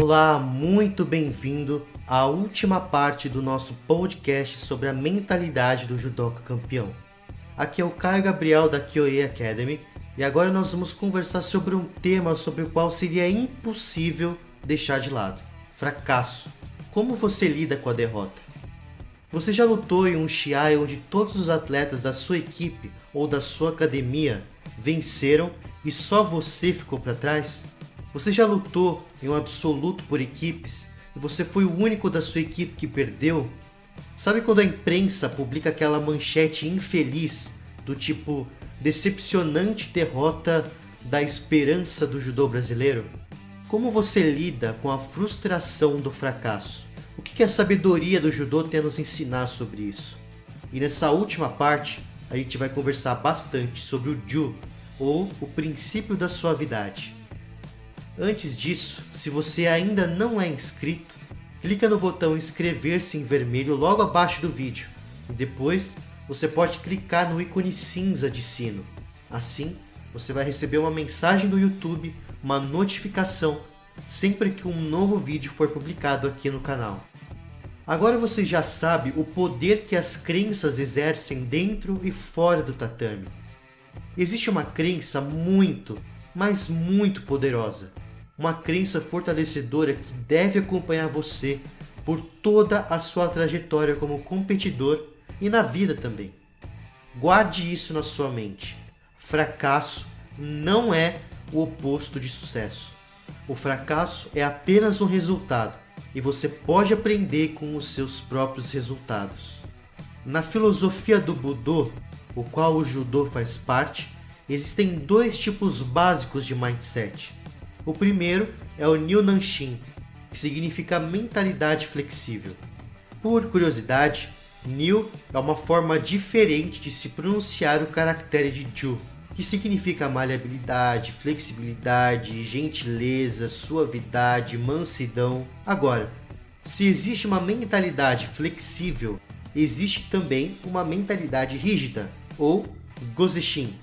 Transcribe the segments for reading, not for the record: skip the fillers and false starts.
Olá, muito bem-vindo à última parte do nosso podcast sobre a mentalidade do judoca campeão. Aqui é o Caio Gabriel da Kyoei Academy e agora nós vamos conversar sobre um tema sobre o qual seria impossível deixar de lado: fracasso. Como você lida com a derrota? Você já lutou em um Shiai onde todos os atletas da sua equipe ou da sua academia venceram e só você ficou para trás? Você já lutou em um absoluto por equipes e você foi o único da sua equipe que perdeu? Sabe quando a imprensa publica aquela manchete infeliz do tipo decepcionante derrota da esperança do judô brasileiro? Como você lida com a frustração do fracasso? O que a sabedoria do judô tem a nos ensinar sobre isso? E nessa última parte, a gente vai conversar bastante sobre o Ju, ou o princípio da suavidade. Antes disso, se você ainda não é inscrito, clica no botão inscrever-se em vermelho logo abaixo do vídeo. E depois, você pode clicar no ícone cinza de sino. Assim, você vai receber uma mensagem do YouTube, uma notificação, sempre que um novo vídeo for publicado aqui no canal. Agora você já sabe o poder que as crenças exercem dentro e fora do tatame. Existe uma crença muito, mas muito poderosa. Uma crença fortalecedora que deve acompanhar você por toda a sua trajetória como competidor e na vida também. Guarde isso na sua mente. Fracasso não é o oposto de sucesso. O fracasso é apenas um resultado e você pode aprender com os seus próprios resultados. Na filosofia do Budô, o qual o judô faz parte, existem dois tipos básicos de mindset. O primeiro é o Nyu Nanshin, que significa mentalidade flexível. Por curiosidade, Nyu é uma forma diferente de se pronunciar o caractere de Ju, que significa maleabilidade, flexibilidade, gentileza, suavidade, mansidão. Agora, se existe uma mentalidade flexível, existe também uma mentalidade rígida, ou Gozeshin.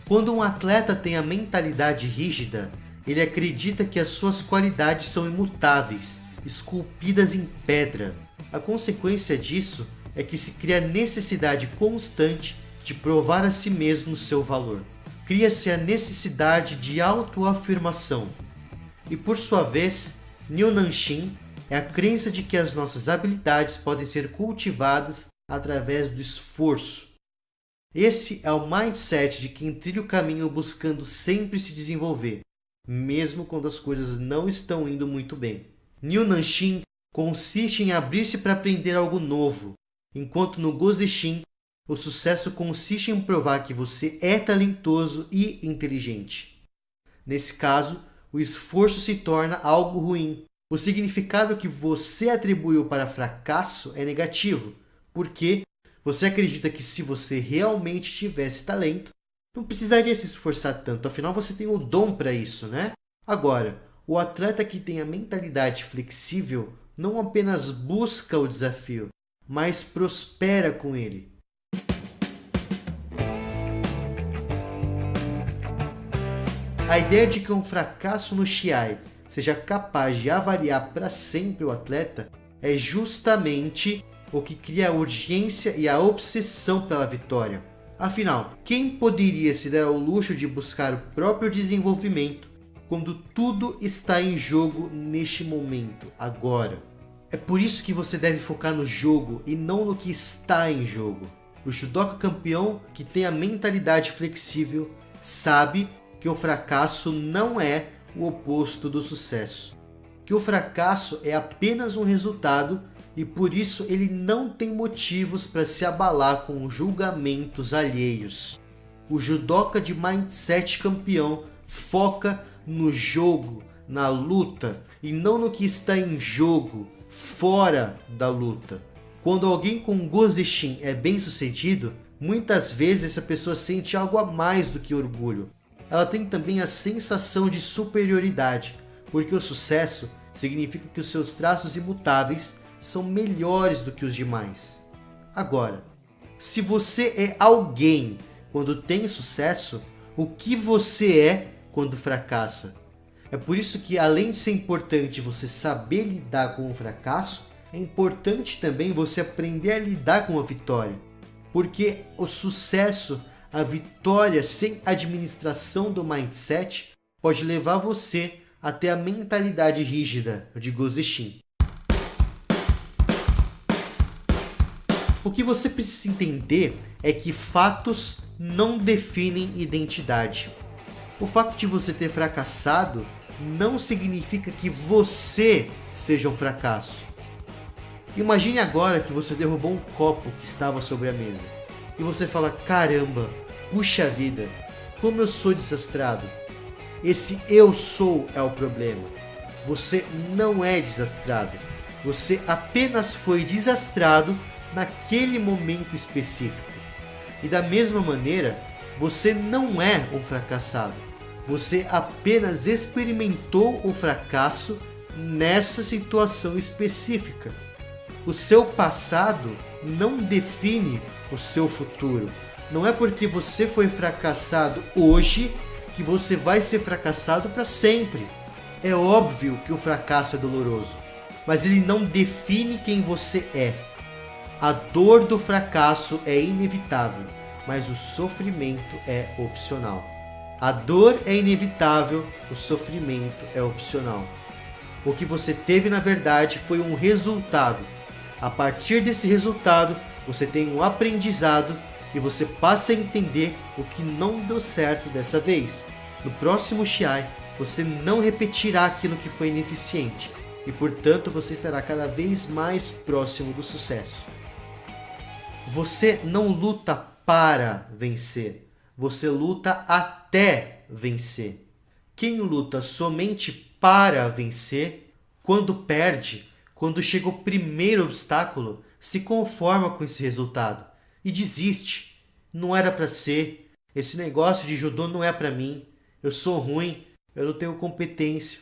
Quando um atleta tem a mentalidade rígida, ele acredita que as suas qualidades são imutáveis, esculpidas em pedra. A consequência disso é que se cria a necessidade constante de provar a si mesmo o seu valor. Cria-se a necessidade de autoafirmação. E por sua vez, Nyu Nanshin é a crença de que as nossas habilidades podem ser cultivadas através do esforço. Esse é o mindset de quem trilha o caminho buscando sempre se desenvolver, mesmo quando as coisas não estão indo muito bem. Nyu Nanshin consiste em abrir-se para aprender algo novo, enquanto no Gozeshin, o sucesso consiste em provar que você é talentoso e inteligente. Nesse caso, o esforço se torna algo ruim. O significado que você atribuiu para fracasso é negativo, porque você acredita que se você realmente tivesse talento, não precisaria se esforçar tanto, afinal você tem o dom para isso, né? Agora, o atleta que tem a mentalidade flexível não apenas busca o desafio, mas prospera com ele. A ideia de que um fracasso no Shiai seja capaz de avaliar para sempre o atleta é justamente o que cria a urgência e a obsessão pela vitória. Afinal, quem poderia se dar ao luxo de buscar o próprio desenvolvimento quando tudo está em jogo neste momento, agora? É por isso que você deve focar no jogo e não no que está em jogo. O judoca campeão que tem a mentalidade flexível sabe que o fracasso não é o oposto do sucesso. Que o fracasso é apenas um resultado e por isso ele não tem motivos para se abalar com julgamentos alheios. O judoca de mindset campeão foca no jogo, na luta e não no que está em jogo, fora da luta. Quando alguém com Gozeshin é bem sucedido, muitas vezes essa pessoa sente algo a mais do que orgulho. Ela tem também a sensação de superioridade, porque o sucesso significa que os seus traços imutáveis são melhores do que os demais. Agora, se você é alguém quando tem sucesso, o que você é quando fracassa? É por isso que, além de ser importante você saber lidar com o fracasso, é importante também você aprender a lidar com a vitória. Porque o sucesso, a vitória sem administração do mindset, pode levar você a ter a mentalidade rígida de Gozeshin. O que você precisa entender é que fatos não definem identidade. O fato de você ter fracassado não significa que você seja um fracasso. Imagine agora que você derrubou um copo que estava sobre a mesa. E você fala, caramba, puxa vida, como eu sou desastrado. Esse eu sou é o problema. Você não é desastrado. Você apenas foi desastrado naquele momento específico. E da mesma maneira, você não é um fracassado. Você apenas experimentou o fracasso nessa situação específica. O seu passado não define o seu futuro. Não é porque você foi fracassado hoje que você vai ser fracassado para sempre. É óbvio que o fracasso é doloroso, mas ele não define quem você é. A dor do fracasso é inevitável, mas o sofrimento é opcional. A dor é inevitável, o sofrimento é opcional. O que você teve na verdade foi um resultado. A partir desse resultado, você tem um aprendizado e você passa a entender o que não deu certo dessa vez. No próximo Shiai, você não repetirá aquilo que foi ineficiente e, portanto, você estará cada vez mais próximo do sucesso. Você não luta para vencer. Você luta até vencer. Quem luta somente para vencer, quando perde, quando chega o primeiro obstáculo, se conforma com esse resultado e desiste. Não era para ser. Esse negócio de judô não é para mim. Eu sou ruim. Eu não tenho competência.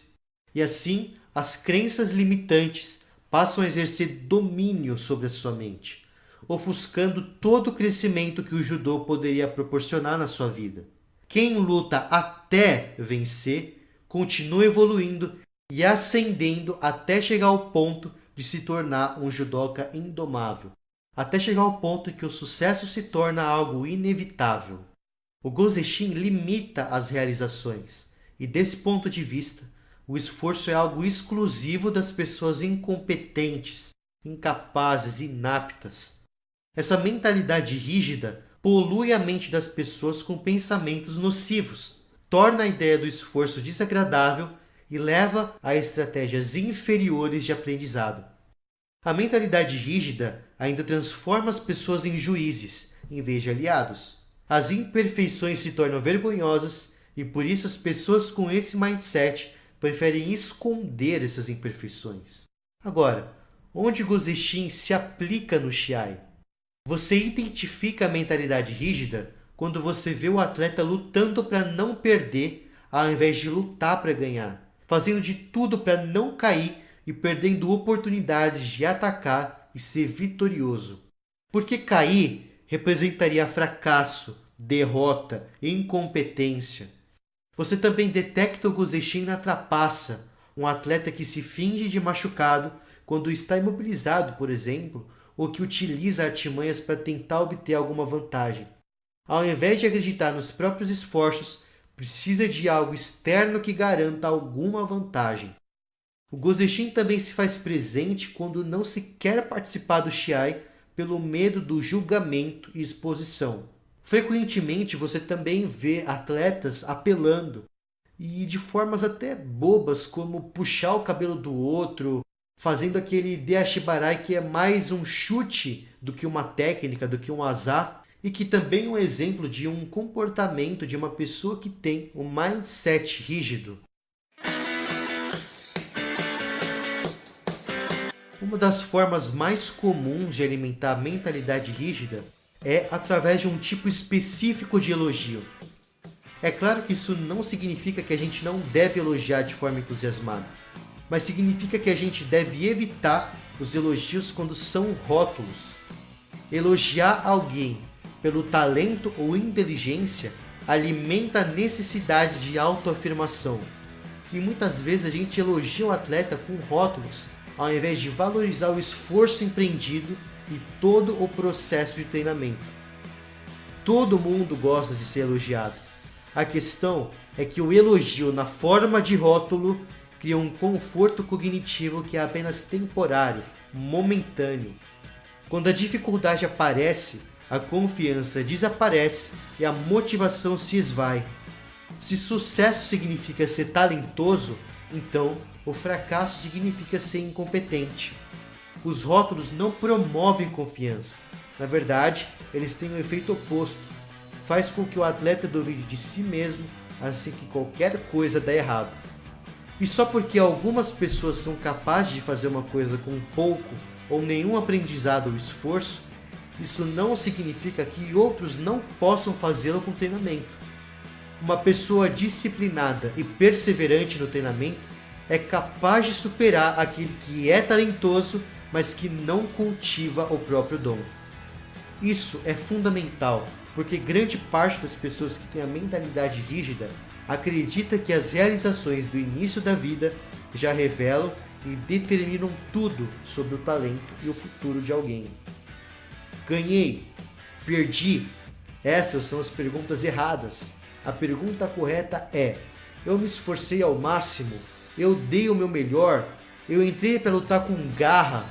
E assim, as crenças limitantes passam a exercer domínio sobre a sua mente, ofuscando todo o crescimento que o judô poderia proporcionar na sua vida. Quem luta até vencer, continua evoluindo e ascendendo até chegar ao ponto de se tornar um judoca indomável, até chegar ao ponto em que o sucesso se torna algo inevitável. O Gozeshin limita as realizações, e desse ponto de vista, o esforço é algo exclusivo das pessoas incompetentes, incapazes, inaptas. Essa mentalidade rígida polui a mente das pessoas com pensamentos nocivos, torna a ideia do esforço desagradável e leva a estratégias inferiores de aprendizado. A mentalidade rígida ainda transforma as pessoas em juízes, em vez de aliados. As imperfeições se tornam vergonhosas e por isso as pessoas com esse mindset preferem esconder essas imperfeições. Agora, onde Gozeshin se aplica no Shiai? Você identifica a mentalidade rígida quando você vê o atleta lutando para não perder ao invés de lutar para ganhar, fazendo de tudo para não cair e perdendo oportunidades de atacar e ser vitorioso. Porque cair representaria fracasso, derrota, incompetência. Você também detecta o Gozeshin na trapaça, um atleta que se finge de machucado quando está imobilizado, por exemplo, ou que utiliza artimanhas para tentar obter alguma vantagem. Ao invés de acreditar nos próprios esforços, precisa de algo externo que garanta alguma vantagem. O Gozeshin também se faz presente quando não se quer participar do Shiai pelo medo do julgamento e exposição. Frequentemente você também vê atletas apelando, e de formas até bobas, como puxar o cabelo do outro, fazendo aquele Deashibarai que é mais um chute do que uma técnica, do que um azar, e que também é um exemplo de um comportamento de uma pessoa que tem um mindset rígido. Uma das formas mais comuns de alimentar a mentalidade rígida é através de um tipo específico de elogio. É claro que isso não significa que a gente não deve elogiar de forma entusiasmada, mas significa que a gente deve evitar os elogios quando são rótulos. Elogiar alguém pelo talento ou inteligência alimenta a necessidade de autoafirmação. e muitas vezes a gente elogia o atleta com rótulos, ao invés de valorizar o esforço empreendido e todo o processo de treinamento. Todo mundo gosta de ser elogiado. A questão é que o elogio na forma de rótulo cria um conforto cognitivo que é apenas temporário, momentâneo. Quando a dificuldade aparece, a confiança desaparece e a motivação se esvai. Se sucesso significa ser talentoso, então o fracasso significa ser incompetente. Os rótulos não promovem confiança. Na verdade, eles têm o efeito oposto. Faz com que o atleta duvide de si mesmo assim que qualquer coisa dá errado. E só porque algumas pessoas são capazes de fazer uma coisa com pouco ou nenhum aprendizado ou esforço, isso não significa que outros não possam fazê-lo com treinamento. Uma pessoa disciplinada e perseverante no treinamento é capaz de superar aquele que é talentoso, mas que não cultiva o próprio dom. Isso é fundamental, porque grande parte das pessoas que têm a mentalidade rígida acredita que as realizações do início da vida já revelam e determinam tudo sobre o talento e o futuro de alguém. Ganhei? Perdi? Essas são as perguntas erradas. A pergunta correta é: eu me esforcei ao máximo? Eu dei o meu melhor? Eu entrei para lutar com garra?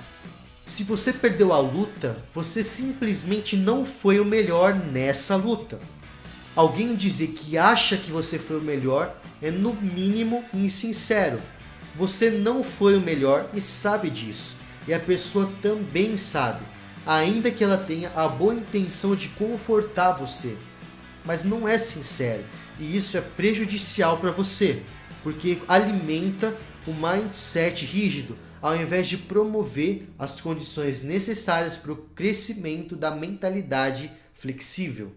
Se você perdeu a luta, você simplesmente não foi o melhor nessa luta. Alguém dizer que acha que você foi o melhor é no mínimo insincero. Você não foi o melhor e sabe disso. E a pessoa também sabe, ainda que ela tenha a boa intenção de confortar você. Mas não é sincero, e isso é prejudicial para você, porque alimenta o mindset rígido, ao invés de promover as condições necessárias para o crescimento da mentalidade flexível.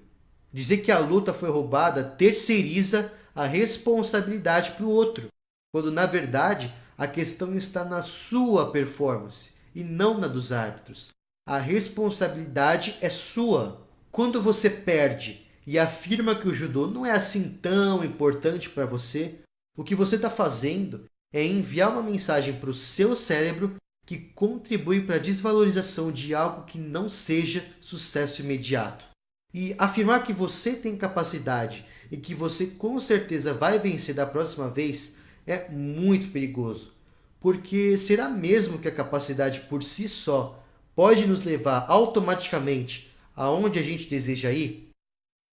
Dizer que a luta foi roubada terceiriza a responsabilidade para o outro, quando na verdade a questão está na sua performance e não na dos árbitros. A responsabilidade é sua. Quando você perde e afirma que o judô não é assim tão importante para você, o que você está fazendo é enviar uma mensagem para o seu cérebro que contribui para a desvalorização de algo que não seja sucesso imediato. E afirmar que você tem capacidade e que você com certeza vai vencer da próxima vez é muito perigoso. Porque será mesmo que a capacidade por si só pode nos levar automaticamente aonde a gente deseja ir?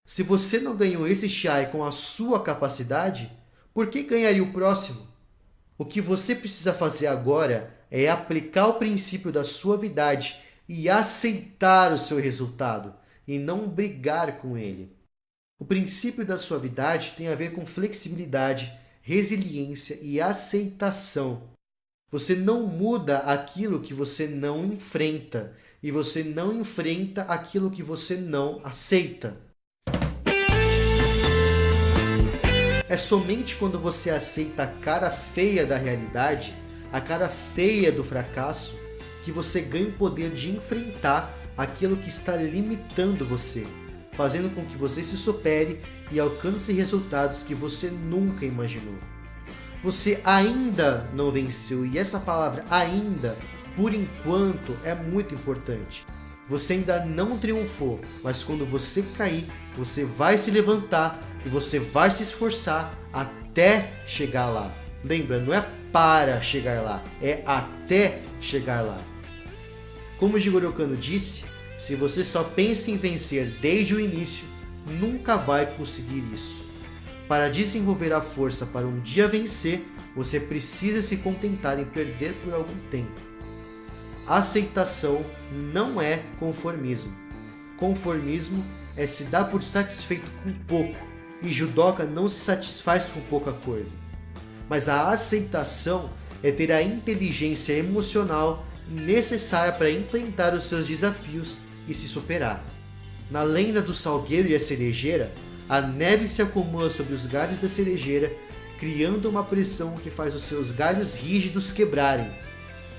Se você não ganhou esse Shiai com a sua capacidade, por que ganharia o próximo? O que você precisa fazer agora é aplicar o princípio da suavidade e aceitar o seu resultado, e não brigar com ele. O princípio da suavidade tem a ver com flexibilidade, resiliência e aceitação. Você não muda aquilo que você não enfrenta, e você não enfrenta aquilo que você não aceita. É somente quando você aceita a cara feia da realidade, a cara feia do fracasso, que você ganha o poder de enfrentar aquilo que está limitando você, fazendo com que você se supere e alcance resultados que você nunca imaginou. Você ainda não venceu, e essa palavra ainda, por enquanto, é muito importante. Você ainda não triunfou, mas quando você cair, você vai se levantar e você vai se esforçar até chegar lá. Lembra, não é para chegar lá, é até chegar lá. Como Jigoro Kano disse, se você só pensa em vencer desde o início, nunca vai conseguir isso. Para desenvolver a força para um dia vencer, você precisa se contentar em perder por algum tempo. Aceitação não é conformismo. Conformismo é se dar por satisfeito com pouco, e judoca não se satisfaz com pouca coisa. Mas a aceitação é ter a inteligência emocional necessária para enfrentar os seus desafios e se superar. Na lenda do salgueiro e a cerejeira, a neve se acumula sobre os galhos da cerejeira, criando uma pressão que faz os seus galhos rígidos quebrarem.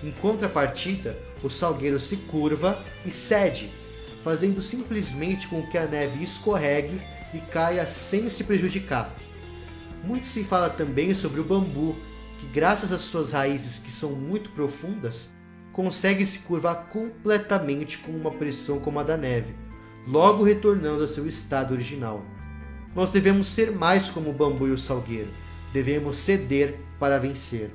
Em contrapartida, o salgueiro se curva e cede, fazendo simplesmente com que a neve escorregue e caia sem se prejudicar. Muito se fala também sobre o bambu, que graças às suas raízes que são muito profundas, consegue se curvar completamente com uma pressão como a da neve, logo retornando ao seu estado original. Nós devemos ser mais como o bambu e o salgueiro, devemos ceder para vencer.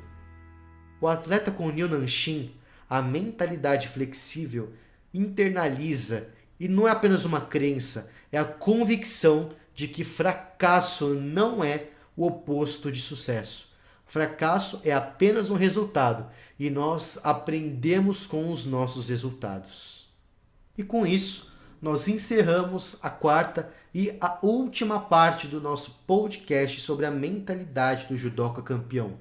O atleta com Neil Nanshin, a mentalidade flexível, internaliza, e não é apenas uma crença, é a convicção de que fracasso não é o oposto de sucesso. Fracasso é apenas um resultado e nós aprendemos com os nossos resultados. E com isso, nós encerramos a quarta e a última parte do nosso podcast sobre a mentalidade do judoca campeão.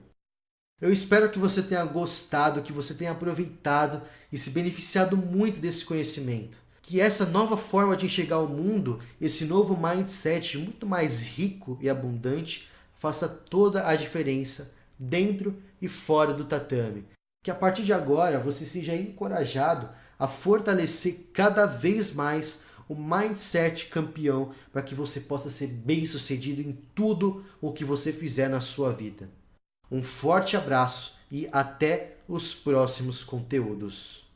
Eu espero que você tenha gostado, que você tenha aproveitado e se beneficiado muito desse conhecimento. Que essa nova forma de enxergar o mundo, esse novo mindset muito mais rico e abundante, faça toda a diferença dentro e fora do tatame. Que a partir de agora você seja encorajado a fortalecer cada vez mais o mindset campeão para que você possa ser bem-sucedido em tudo o que você fizer na sua vida. Um forte abraço e até os próximos conteúdos.